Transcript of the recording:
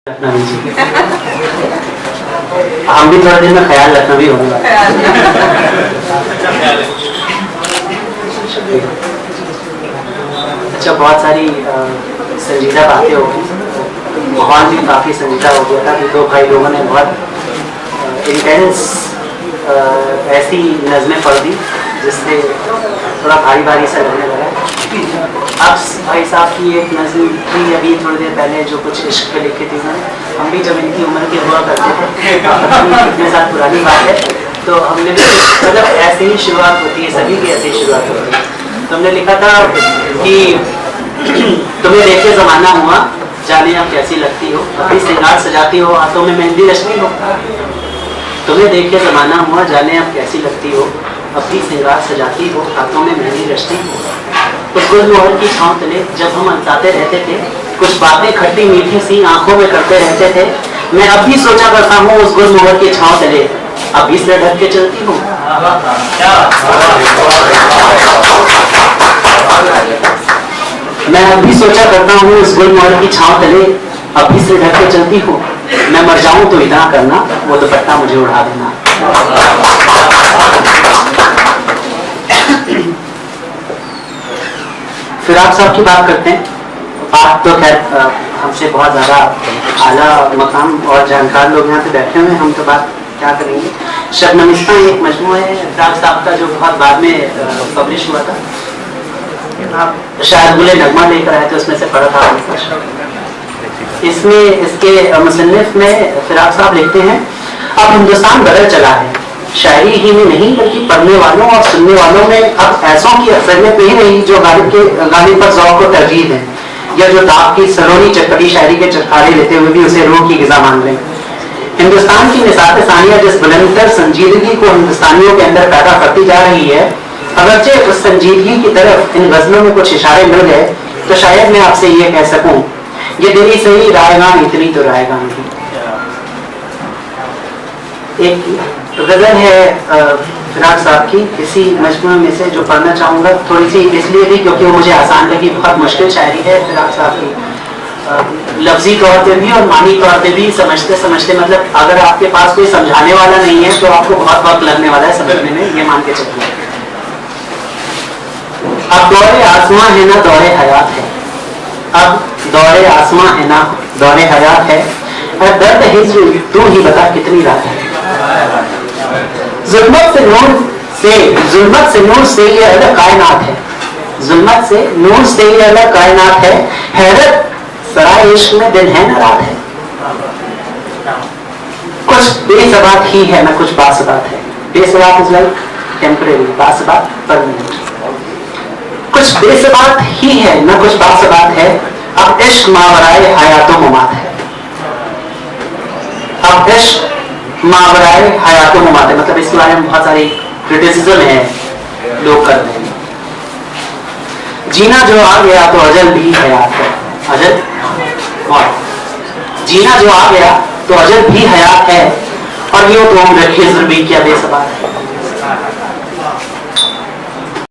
हम भी थोड़े दिन में ख्याल रखना भी होगा। अच्छा, बहुत सारी संजीदा बातें हो गई, माहौल भी काफ़ी संजीदा हो गया था कि दो भाई लोगों ने बहुत इंटेंस ऐसी नज़में पढ़ दी जिससे थोड़ा भारी भारी सा लगने लगा। अब भाई साहब की एक नज़म थी अभी थोड़ी देर पहले जो कुछ इश्क पे लिखी थी उन्होंने, हम भी जब इनकी उम्र के हुआ करते थे, इतने साथ पुरानी बात है, तो हमने भी मतलब ऐसे ही शुरुआत होती है, सभी की ऐसी शुरुआत होती है। तो हमने लिखा था कि तुम्हें देख के ज़माना हुआ, जाने अब कैसी लगती हो, अपनी श्रृंगार सजाती हो, हाथों में मेहंदी रचती हो। तुम्हें देख के ज़माना हुआ, जाने अब कैसी लगती हो, अपनी श्रृंगार सजाती हो, हाथों में मेहंदी रचती हो। उस गुलमोहर की छांव तले जब हम अंताते रहते थे, कुछ बातें खट्टी मीठी सी आंखों में करते रहते थे। मैं अब भी सोचा करता हूँ उस गुलमोहर की छांव तले अब भी से ढक के चलती हूँ। मैं अब भी सोचा करता हूँ उस गुलमोहर की छांव तले अब भी से ढक के चलती हूँ। मैं मर जाऊं तो इतना करना, वो दुपट्टा मुझे उड़ा देना। फिर आप साहब की बात करते हैं। आप तो खैर हमसे बहुत ज़्यादा आला मकाम और जानकार लोग यहाँ पे बैठे हुए हैं, हम तो बात क्या करेंगे। शबनमिस्तां एक मजमू है फिराक साहब का जो बहुत बाद में पब्लिश हुआ था, आप शायद गुले नगमा लेकर आए थे, उसमें से पढ़ा था। इसमें इसके मुसन्निफ में फिराक साहब लिखते हैं, अब हिंदुस्तान बदल चला है, शायरी ही में नहीं बल्कि पढ़ने वालों और सुनने वालों में अब ऐसों की अक्सरियत नहीं रही जो गालिब पर ज़ौक़ को तरजीह दें, या जो दाग की सलोनी चटपटी शायरी के चटकारे लेते हुए भी उसे रूह की ग़िज़ा मान लें। हिंदुस्तान की निसात सानिया जिस बुलंदतर संजीदगी को हिंदुस्तानियों के अंदर पैदा करती जा रही है, अगरचे उस संजीदगी की तरफ इन गज़लों में कुछ इशारे मिल गए तो शायद मैं आपसे ये कह सकूं, ये दिली सही रायगान इतनी तो रायगान थी। एक गज़ल है फिराक साहब की इसी मजमूए में से जो पढ़ना चाहूँगा, थोड़ी सी इसलिए भी क्योंकि वो मुझे आसान लगी। बहुत मुश्किल शायरी है फिराक साहब की, लफ्जी तौर पे भी और मानी तौर पे भी समझते समझते, मतलब अगर आपके पास कोई समझाने वाला नहीं है तो आपको बहुत वक्त लगने वाला है समझने में, ये मान के चलिए। अब दौरे आसमां है ना दौरे हयात है, अब दौरे आसमां है ना दौरे हयात है, और दर्द हिज्र तू ही बता कितनी रात है। जुल्मत से नूर से ये अलग कायनात है, जुल्मत से नूर से ये अलग कायनात है, हैरत सराय इश्क में दिन है ना रात है। कुछ बेसबात ही है ना कुछ बासबात है, बेसबात इज लाइक टेम्परेरी, बासबात परमानेंट। कुछ बेसबात ही है ना कुछ बासबात है, अब इश्क मावराए हयातो ममात है, अब इश्क मावराए हयातो ममात है। मतलब इसके बारे में बहुत सारी क्रिटिसिज्म है, लोग करते हैं। जीना जो आ गया तो अजल भी हयात है, अजल और जीना जो आ गया तो अजल भी हयात है, और यूं तो उम्र खिज़्र भी क्या बेसबात